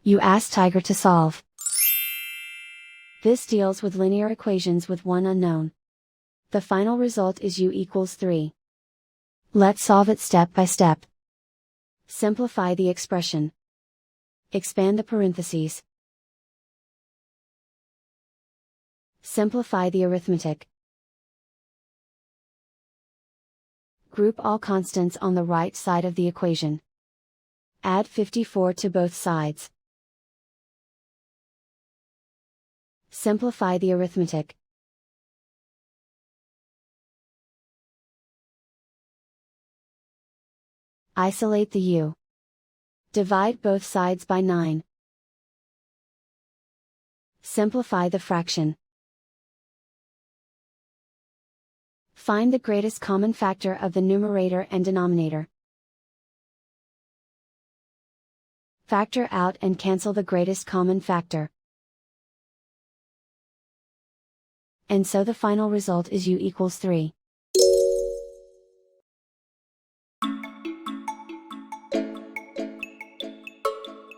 You ask Tiger to solve. This deals with linear equations with one unknown. The final result is u equals 3. Let's solve it step by step. Simplify the expression. Expand the parentheses. Simplify the arithmetic. Group all constants on the right side of the equation. Add 54 to both sides. Simplify the arithmetic. Isolate the u. Divide both sides by 9. Simplify the fraction. Find the greatest common factor of the numerator and denominator. Factor out and cancel the greatest common factor. And so the final result is u equals 3.